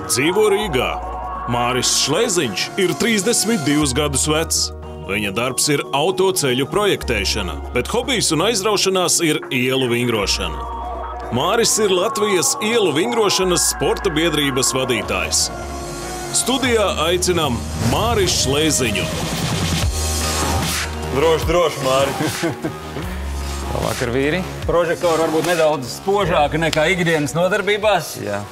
Dzīvo Rīgā. Māris Šleziņš ir 32 gadus vecs. Viņa darbs ir autoceļu projektēšana, bet hobijs un aizraušanās ir ielu vingrošana. Māris ir Latvijas ielu vingrošanas sporta biedrības vadītājs. Studijā aicinām Māris Šleziņu. Droši, Māri. Labvakar, vīri. Prožektori varbūt nedaudz spožāki nekā ikdienas nodarbībās. Jā.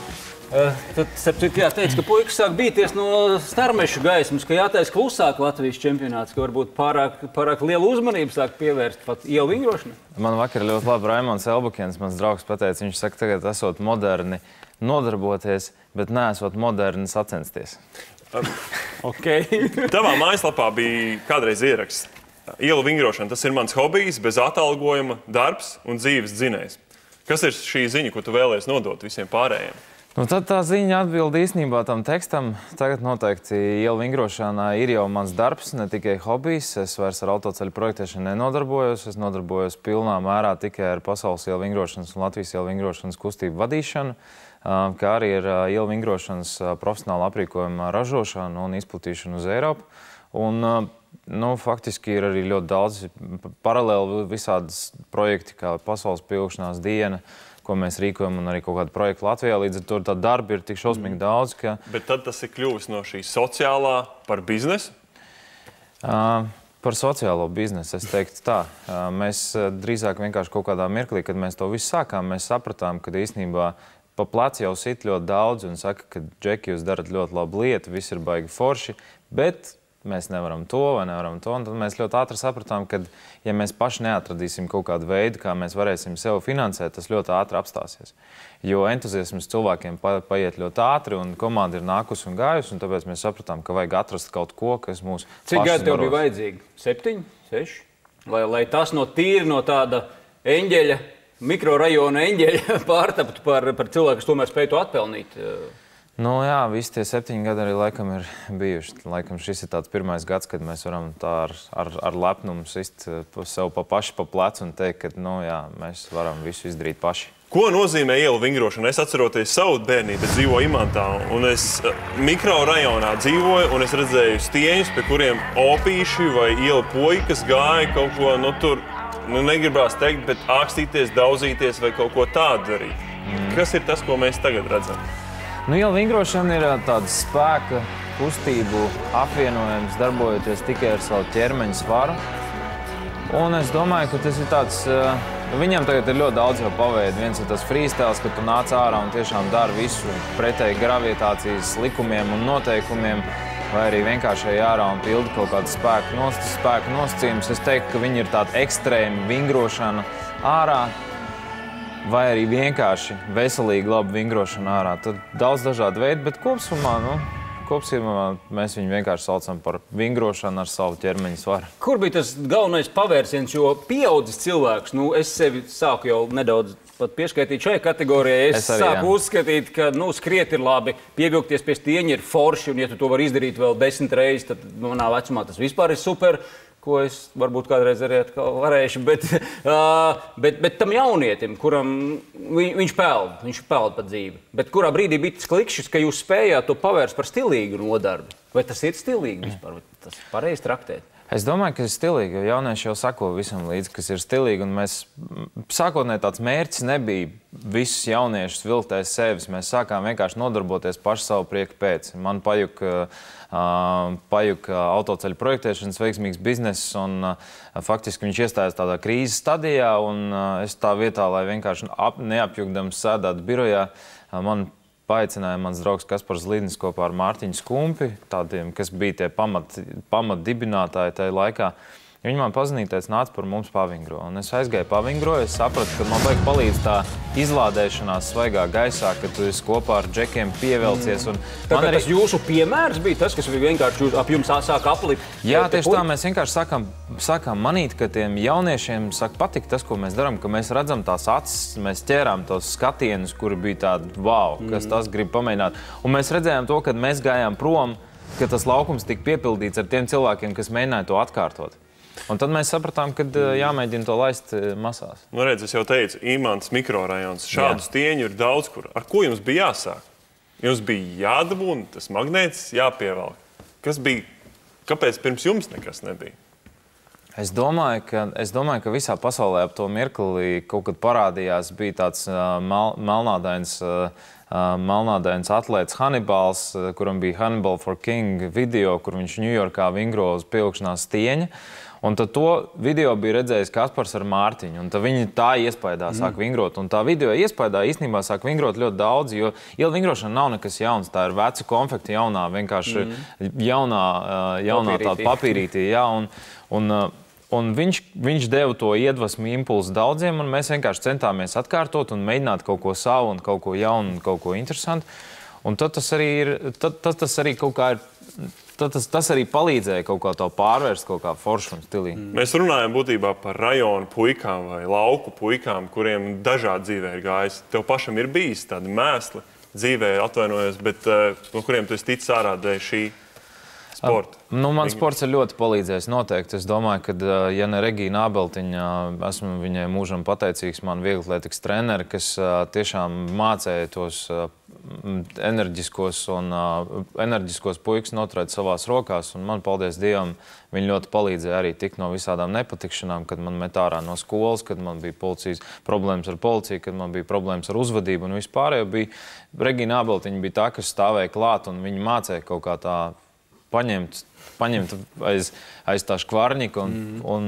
Tad, starp citu, jāteic, ka puikas sāk bīties no starmešu gaismas, ka jātais klusāk Latvijas čempionāts, ka varbūt pārāk lielu uzmanību sāk pievērst pat ielu vingrošanai. Man vakar ļoti labi Raimonds Elbukiens, mans draugs, pateica, viņš saka, tagad esot moderni nodarboties, bet neesot moderni sacensties. Okay. Tavā mājaslapā bija kādreiz ieraksts. Ielu vingrošana, tas ir mans hobijs, bez atalgojuma, darbs un dzīves dzinējs. Kas ir šī ziņa, ko tu vēlies nodot visiem pārējiem? Nu, tad tā ziņa atbild īstenībā tam tekstam. Tagad noteikti ielu vingrošanā ir jau mans darbs, ne tikai hobijs. Es vairs ar autoceļu projektēšanu nenodarbojos. Es nodarbojos pilnā mērā tikai ar pasaules ielu vingrošanas un Latvijas ielu vingrošanas kustību vadīšanu, kā arī ar ielu vingrošanas profesionālu aprīkojumu ražošanu un izplatīšanu uz Eiropu. Un, faktiski ir arī ļoti daudz paralēli visādas projekti, kā pasaules pieaugšanās diena, ko mēs rīkojam, un arī kaut kādu projektu Latvijā. Līdz ar to tā darba ir tik šausmīgi daudz, ka... Bet tad tas ir kļuvis no šī sociālā par biznesu? Par sociālo biznesu, es teiktu tā. Mēs drīzāk vienkārši kaut kādā mirklī, kad mēs to visu sākām, mēs sapratām, ka īstenībā pa pleci jau sit ļoti daudz un saka, ka Džeki, jūs darat ļoti labu lietu, viss ir baigi forši, bet mēs nevaram to vai nevaram to. Un tad mēs ļoti ātri sapratām, ka, ja mēs paši neatradīsim kaut kādu veidu, kā mēs varēsim sev finansēt, tas ļoti ātri apstāsies. Jo entuziasms cilvēkiem paiet ļoti ātri, un komanda ir nākusi un gājusi, un tāpēc mēs sapratām, ka vajag atrast kaut ko, kas mūs paši Cik gadi tev bija vajadzīgi? 7, 6? Lai tas no tāda eņģeļa, mikrorajona eņģeļa pārtaptu par cilvēku, kas tomēr spēj to atpelnīt? Jā, visi tie 7 gadi arī laikam ir bijuši. Laikam šis ir tāds pirmais gads, kad mēs varam tā ar lepnumu sist sev paši pa plecu un teikt, ka, mēs varam visu izdarīt paši. Ko nozīmē ielu vingrošana? Es atceroties savu bērnību, dzīvoju Imantā, un es mikrorajonā dzīvoju, un es redzēju stieņus, pie kuriem opīši vai ielu puikas gāja kaut ko, tur, negribās teikt, bet ākstīties, daudzīties vai kaut ko tādu darīt. Kas ir tas, ko mēs tagad redzam? Ielu vingrošana ir tāds spēka kustību apvienojums, darbojoties tikai ar savu ķermeņa svaru. Un es domāju, ka tas ir tāds, viņam tagad ir ļoti daudz jau paveidi. Viens ir tas freestyles, ka tu nāc ārā un tiešām dari visu pretēji gravietācijas likumiem un noteikumiem, vai arī vienkārši ej ārā un pildi kaut kādu spēku nosacījumus. Es teiktu, ka viņi ir tāda ekstrēma vingrošana ārā, vai arī vienkārši veselīgi labi vingrošana ārā. Tad daudz dažādu veidu, bet kopsumā mēs viņu vienkārši saucam par vingrošanu ar savu ķermeņa svaru. Kur bija tas galvenais pavērsiens, jo pieaudzis cilvēks, es sevi sāku jau nedaudz pat pieskaitīt šai kategorijai. Es sāku uzskatīt, ka skriet ir labi, pievilkties pie stieņa ir forši, un ja tu to vari izdarīt vēl 10 reizes, tad manā vecumā tas vispār ir super, ko es varbūt kādreiz arī atkal varēšu, bet tam jaunietim, kuram viņš peld pa dzīvi, bet kurā brīdī bija tas klikšķis, ka jūs spējāt to pavērst par stilīgu nodarbi. Vai tas ir stilīgi vispār? Vai tas pareizi traktēt? Es domāju, ka ir stilīgi, jo jaunieši jau sako visam līdzi, kas ir stilīgi, un mēs sākotnēji tāds mērķis nebija visus jauniešus vilkt aiz sevis. Mēs sākām vienkārši nodarboties paši savu prieku pēc. Man pajuka autoceļu projektēšanas veiksmīgs bizness, un faktiski viņš iestājās tādā krīzes stadijā, un es tā vietā, lai vienkārši neapjukdams sēdētu birojā, man paaicināja mans draugs Kaspars Lidnis kopā ar Mārtiņu Skumpi, tādiem, kas bija tie pamatdibinātāji tajā laikā. Viņi man pazinīja, teica, nāc par mums pavingro. Un es aizgāju pavingroju, es sapratu, ka man vajag palīdz tā izlādēšanās svaigā gaisā, ka tu esi kopā ar džekiem pievelcies. Tāpēc tas jūsu piemērs bija tas, kas vienkārši ap jums sāk aplikt? Jā, tieši tā, mēs vienkārši sākām manīt, ka tiem jauniešiem sāk patikt tas, ko mēs darām, ka mēs redzam tās acis, mēs ķērām tos skatienus, kuri bija tādi, wow, kas tas grib pamēģināt. Un mēs redzējām to, kad mēs gājām prom, ka tas laukums tika piepildīts ar tiem cilvēkiem, kas mēģināja to atkārtot. Un tad mēs sapratām, ka jāmēģina to laist masās. Redz, es jau teicu, Imants mikrorajons. Šādu stieņu ir daudz kur. Ar ko jums bija jāsāk? jums bija jādabūna, tas magnēts jāpievelk. Kāpēc pirms jums nekas nebija? Es domāju, ka visā pasaulē ap to mirkli kaut kad parādījās, bija tāds melnādains atlēts Hannibals, kuram bija Hannibal for King video, kur viņš Ņujorkā vingro uz pieaugšanās stieņa. Un tad to video bija redzējis Kaspars ar Mārtiņu, un tad viņi tā iespaidā sāk vingrot. Un tā video iespaidā īstenībā sāk vingrot ļoti daudz, jo ielu vingrošana nav nekas jauns. Tā ir veca konfekta jaunā, vienkārši jaunā tāda papīrītī. Jā, un viņš deva to iedvesmu impulsu daudziem, un mēs vienkārši centāmies atkārtot un mēģināt kaut ko savu un kaut ko jaunu un kaut ko interesantu. Un tad tas arī kaut kā ir... Tas arī palīdzēja kaut kā to pārvērst kaut kā foršu un stilī. Mēs runājam būtībā par rajonu puikām vai lauku puikām, kuriem dažādi dzīvē ir gājis. Tev pašam ir bijis tādi mēsli dzīvē, atvainojos, bet no kuriem tu esi ticis ārā dēļ šī sporta? Man sports ir ļoti palīdzējis noteikti. Es domāju, ka, ja ne Regīna Ābeltiņa, esmu viņai mūžam pateicīgs, man vieglatlētikas treneri, kas tiešām mācēja tos enerģiskos puikas noturēt savās rokās. Un man, paldies Dievam, viņi ļoti palīdzēja arī tikt no visādām nepatikšanām, kad man met ārā no skolas, kad man bija problēmas ar policiju, kad man bija problēmas ar uzvedību un vispārējo bija. Regīna Ābeltiņa bija tā, kas stāvēja klāt, un viņa mācēja kaut kā tā paņemt aiz tā škvarņika un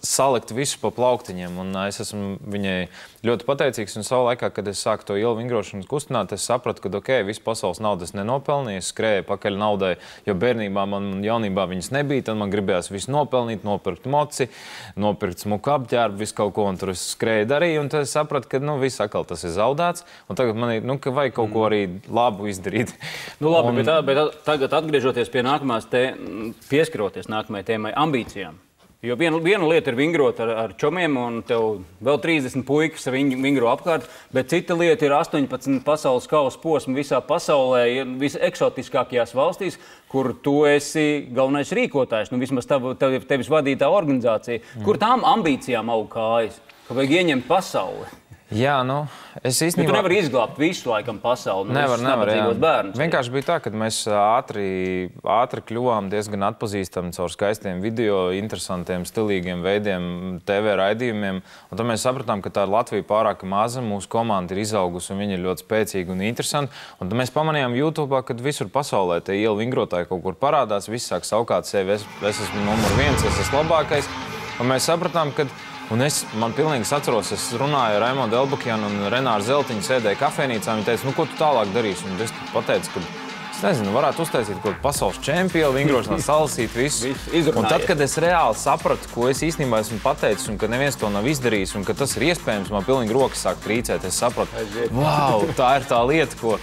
salikt visu pa plauktiņiem. Un es esmu viņai ļoti pateicīgs, un savā laikā, kad es sāku to ielu vingrošanu kustināt, es sapratu, ka visu pasaules naudas nenopelnīju, es skrēju pakaļ naudai, jo bērnībā man jaunībā viņas nebija, tad man gribējās visu nopelnīt, nopirkt moci, nopirkt smuku apģērbu, visu kaut ko, un tur es skrēju darīju, un tad es sapratu, ka viss atkal tas ir zaudēts, un tagad man ir, ka vajag kaut ko arī labu izdarīt. Labi, bet tagad atgriežoties pie nākamās pieskaroties nākamajai tēmai ambīcijām. Jo viena lieta ir vingrot ar čomiem, un tev vēl 30 puikas vingro apkārt, bet cita lieta ir 18 pasaules kausa posmi visā pasaulē, viseksotiskākajās valstīs, kur tu esi galvenais rīkotājs, vismaz tevis vadītā organizācija. Kur tām ambīcijām aug kājas? Ka vajag ieņemt pasauli? Jā, es īstenībā... Tu nevari izglābt visu laikam pasauli, nevar, bērnus. Vienkārši bija tā, ka mēs ātri kļuvām diezgan atpazīstami caur skaistiem video, interesantiem, stilīgiem veidiem, TV raidījumiem. Un tad mēs sapratām, ka tā ir Latvija pārāk maza, mūsu komanda ir izaugusi un viņi ir ļoti spēcīgi un interesanti. Un tad mēs pamanījām YouTube'ā, kad visur pasaulē tie ielu vingrotāji kaut kur parādās, visi sāk saukāt sevi, es esmu numur 1, es esmu labākais. Un mēs sapratām, ka man pilnīgi atceros, es runāju ar Raimondu Elbakjanu un Renāru Zeltiņu, sēdēju kafejnīcā, viņi teica, ko tu tālāk darīsi? Un es pateicu, ka, es nezinu, varētu uztaisīt kaut pasaules čempionu, vingrošanā salasīt visu. Un tad, kad es reāli sapratu, ko es īstenībā esmu pateicis un ka neviens to nav izdarījis un ka tas ir iespējams, man pilnīgi rokas sāk trīcēt. Es sapratu, wow, tā ir tā lieta,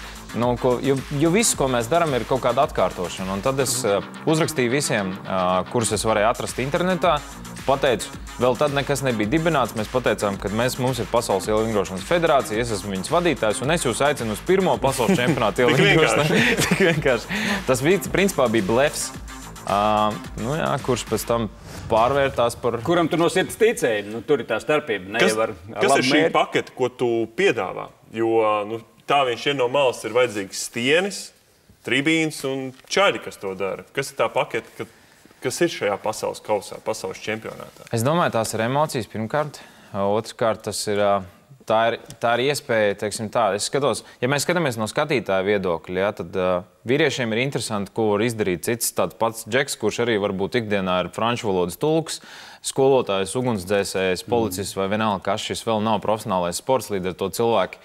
jo viss, ko mēs darām, ir kaut kāda atkārtošana. Un tad es uzrakstīju visiem, kurus es varēju atrast internetā, pateicu, vēl tad nekas nebija dibināts. Mēs pateicām, ka mums ir Pasaules ielu vingrošanas federācija, es esmu viņas vadītājs, un es jūs aicinu uz pirmo pasaules čempionātu ielu vingrošanā. Tik vienkārši. Tas principā bija blefs, kurš pēc tam pārvērtās par... Kuram tu no sirds ticēji? Tur ir tā starpība. Kas ir šī pakete, ko tu piedāvā? Jo tā viņš no malas ir vajadzīgs stienis, tribīns un čaļi, kas to dara. Kas ir tā pakete, kas ir šajā pasaules kausā, pasaules čempionātā? Es domāju, tās ir emocijas pirmkārt. Otrkārt, tā ir iespēja, teiksim tā. Es skatos, ja mēs skatāmies no skatītāja viedokļa, tad vīriešiem ir interesanti, ko var izdarīt cits. Tāds pats Džeks, kurš arī varbūt ikdienā ir franču valodas tulks, skolotājs, ugunsdzēsējs, policists vai vienalga, kas šis vēl nav profesionālais sports, līdz ar to cilvēki.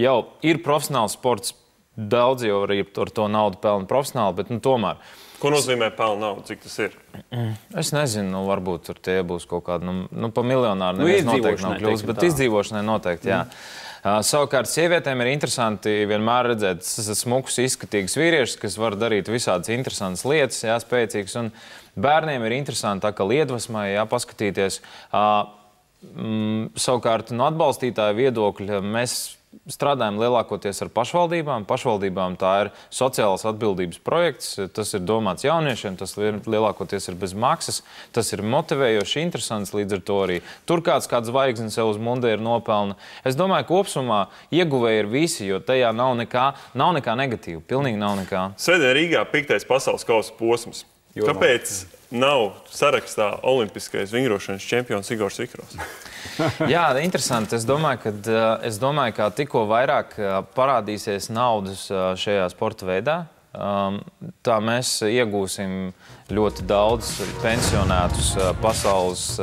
Jau ir profesionāls sports, daudz jau arī ar to naudu pelna profesionāli, bet tomēr. Ko nozīmē pelna naudu? Cik tas ir? Es nezinu, varbūt tur tie būs kaut kādi, pa miljonāru neviens noteikti nav kļūst, bet izdzīvošanai noteikti, jā. Savukārt sievietēm ir interesanti vienmēr redzēt smukus, izskatīgus vīriešus, kas var darīt visādas interesantas lietas, jā, spēcīgas, un bērniem ir interesanti tā kā iedvesmai, jā, paskatīties. Savukārt no atbalstītāja viedokļa mēs strādājam lielākoties ar pašvaldībām. Pašvaldībām tā ir sociālās atbildības projekts. Tas ir domāts jauniešiem, tas lielākoties ir bez maksas. Tas ir motivējoši, interesants, līdz ar to arī tur kāds zvaigzni sev uz mundieru nopelna. Es domāju, ka kopsumā ieguvēji ir visi, jo tajā nav nekā negatīva. Pilnīgi nav nekā. Svētdien Rīgā 5. pasaules kausa posms. Kāpēc nav sarakstā olimpiskais vingrošanas čempions Igors Vikros? Jā, interesanti. Es domāju, ka tikko vairāk parādīsies naudas šajā sporta veidā, tā mēs iegūsim ļoti daudz pensionētus pasaules,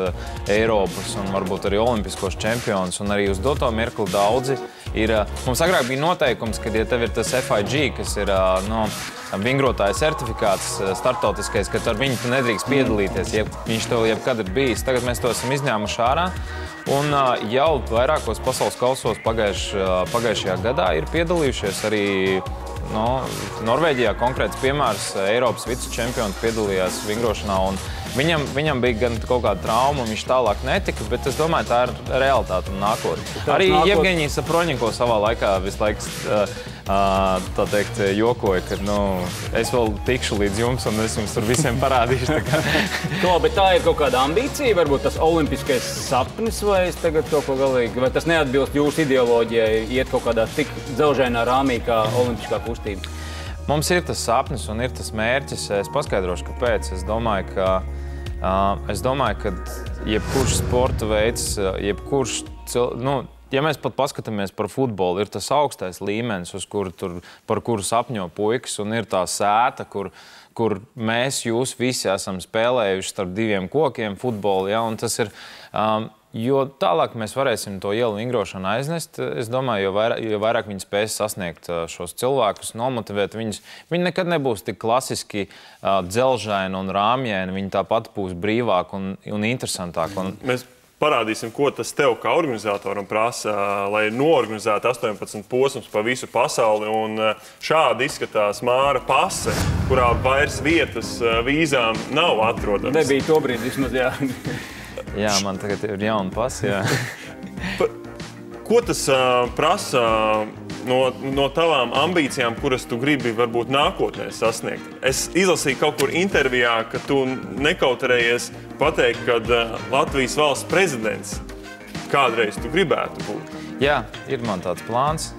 Eiropas un varbūt arī olimpiskos čempionus. Un arī uz doto mirkli daudzi ir. Mums agrāk bija noteikums, ka, ja tev ir tas FIG, kas ir vingrotāja certifikāts startautiskais, ka ar viņu tu nedrīkst piedalīties, ja viņš tev jebkad ir bijis. Tagad mēs to esam izņēmuši ārā. Un jau vairākos pasaules kausos pagājušajā gadā ir piedalījušies arī Norvēģijā konkrēts piemērs. Eiropas vicečempions piedalījās vingrošanā. Un viņam bija gan kaut kāda trauma, un viņš tālāk netika, bet es domāju, tā ir realitāte un nākotne. Arī Jevgeņijs Saproņenko savā laikā visu laiku tā teikt, jokoja, ka es vēl tikšu līdz jums, un es jums tur visiem parādīšu. Bet tā ir kaut kāda ambīcija, varbūt tas olimpiskais sapnis, vai es tagad kaut ko galīgi, vai tas neatbilst jūsu ideoloģijai, iet kaut kādā tik dzelžainā rāmī kā olimpiskā kustība? Mums ir tas sapnis un ir tas mērķis. Es paskaidrošu, kāpēc. Es domāju, ka jebkurš sporta veids, ja mēs pat paskatāmies par futbolu, ir tas augstais līmenis, par kuru sapņo puikas, un ir tā sēta, kur mēs, jūs visi esam spēlējuši starp diviem kokiem futbolu. Ja, un tas ir, jo tālāk mēs varēsim to ielu vingrošanu aiznest, es domāju, jo vairāk viņi spēs sasniegt šos cilvēkus, nomotivēt viņus. Viņi nekad nebūs tik klasiski dzelžaini un rāmjaini, viņi tāpat būs brīvāki un interesantāki. Mēs parādīsim, ko tas tev kā organizatoram prasa, lai noorganizētu 18 posmus pa visu pasauli. Un šādi izskatās Māra pase, kurā vairs vietas vīzām nav atrodams. Nebija to brīdi vismaz, jā. Jā, man tagad ir jauna pase, jā. Ko tas prasa no tavām ambīcijām, kuras tu gribi varbūt nākotnē sasniegt? Es izlasīju kaut kur intervijā, ka tu nekautrējies pateikt, kad Latvijas valsts prezidents kādreiz tu gribētu būt. Jā, ir man tāds plāns.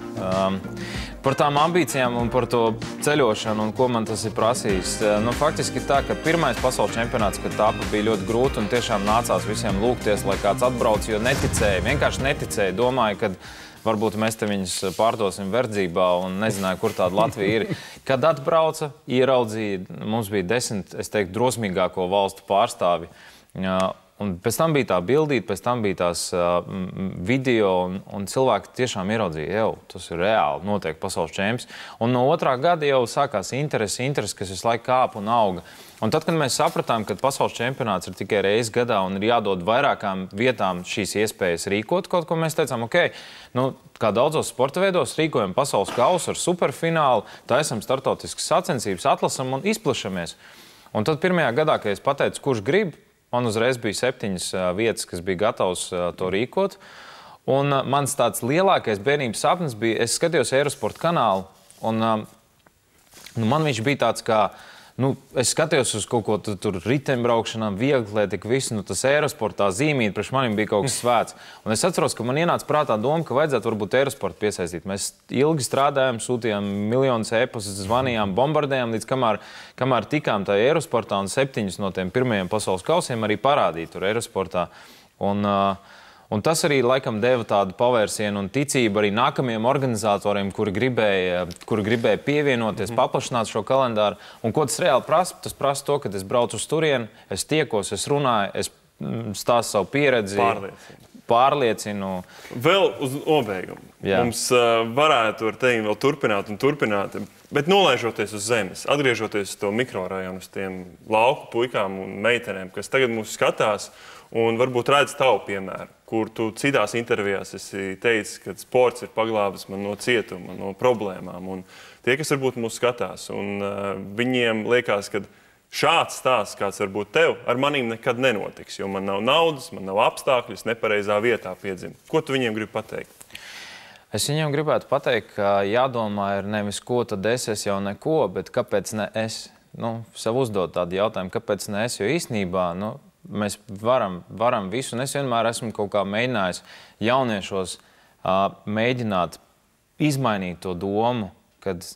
Par tām ambīcijām un par to ceļošanu un ko man tas ir prasījis. Faktiski tā, ka pirmais pasaules čempionāts, kad tāpa, bija ļoti grūti un tiešām nācās visiem lūgties, lai kāds atbrauc, jo neticēja, vienkārši neticēja. Domāju, ka varbūt mēs te viņus pārdosim verdzībā un nezināju, kur tāda Latvija ir. Kad atbrauca, ieraudzīja, mums bija 10, es teiktu, drosmīgāko valstu pārstāvi. Un pēc tam bija tā bildīte, pēc tam bija tās video, un cilvēki tiešām ieraudzīja, tas ir reāli, notiek pasaules čempions. Un no otrā gada jau sākās interesi, kas visu laiku kāpa un auga. Un tad, kad mēs sapratām, ka pasaules čempionāts ir tikai reizi gadā un ir jādod vairākām vietām šīs iespējas rīkot kaut ko, mēs teicām, kā daudzos sporta veidos rīkojam pasaules kausu ar superfinālu, taisam startautiskas sacensības, atlasam un izplašamies. Un tad pirmajā gadā, kad es pateicu, kurš grib, man uzreiz bija 7 vietas, kas bija gatavs to rīkot. Un mans tāds lielākais bērnības sapnis bija, es skatījos Eurosport kanālu, un man viņš bija tāds kā, es skatījos uz kaut ko tur riteņbraukšanām, vieglatlētiku, visu, tas Eurosportā zīmīt, priekš manim bija kaut kas svēts. Un es atceros, ka man ienāca prātā doma, ka vajadzētu varbūt Eurosportu piesaistīt. Mēs ilgi strādājām, sūtījām miljonus e-pastus, zvanījām, bombardējām, līdz kamēr tikām tajā Eurosportā, un 7 no tiem pirmajiem pasaules kausiem arī parādīja tur Eurosportā. Un tas arī laikam deva tādu pavērsienu un ticību arī nākamajiem organizatoriem, kuri gribēja pievienoties, paplašināt šo kalendāru. Un ko tas reāli prasa? Tas prasa to, ka es braucu uz turieni, es tiekos, es runāju, es stāstu savu pieredzi, pārliecinu. Vēl uz nobeigumu. Mums varētu, vēl turpināt, bet nolaižoties uz zemes, atgriežoties uz to mikrorajonu, uz tiem lauku puikām un meitenēm, kas tagad mūs skatās, un varbūt redz tavu piemēru, kur tu citās intervijās esi teicis, ka sports ir paglābis man no cietuma, no problēmām. Un tie, kas varbūt mūs skatās, un viņiem liekas, ka šāds stāsts, kāds varbūt tev, ar manīm nekad nenotiks, jo man nav naudas, man nav apstākļus, nepareizā vietā piedzimt. Ko tu viņiem gribi pateikt? Es viņam gribētu pateikt, ka jādomā ir nevis ko tad es jau neko, bet kāpēc ne es? Sev uzdot tādu jautājumu, kāpēc ne es, jo īstenībā, mēs varam visu, un es vienmēr esmu kaut kā mēģinājis jauniešos mēģināt izmainīt to domu, kad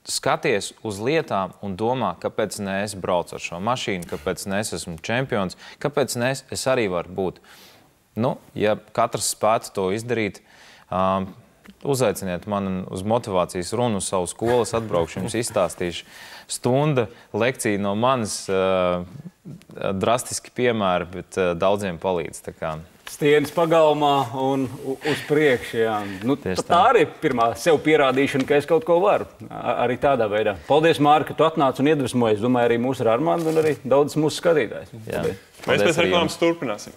skaties uz lietām un domā, kāpēc ne es braucu ar šo mašīnu, kāpēc ne es esmu čempions, kāpēc ne es arī varu būt. Ja katrs spētu to izdarīt, uzaiciniet mani uz motivācijas runu uz savu skolu, es atbraukšu, jums izstāstīšu stunda lekcija no manis, drastiski piemēri, bet daudziem palīdz. Stieņas pagalmā un uz priekšu. Tā arī pirmā sev pierādīšana, ka es kaut ko varu. Arī tādā veidā. Paldies, Māri, ka tu atnāc un iedvesmojies. Domāju, arī mūsu ar Armandu un arī daudz mūsu skatītājs. Mēs pēc reklāmas turpināsim.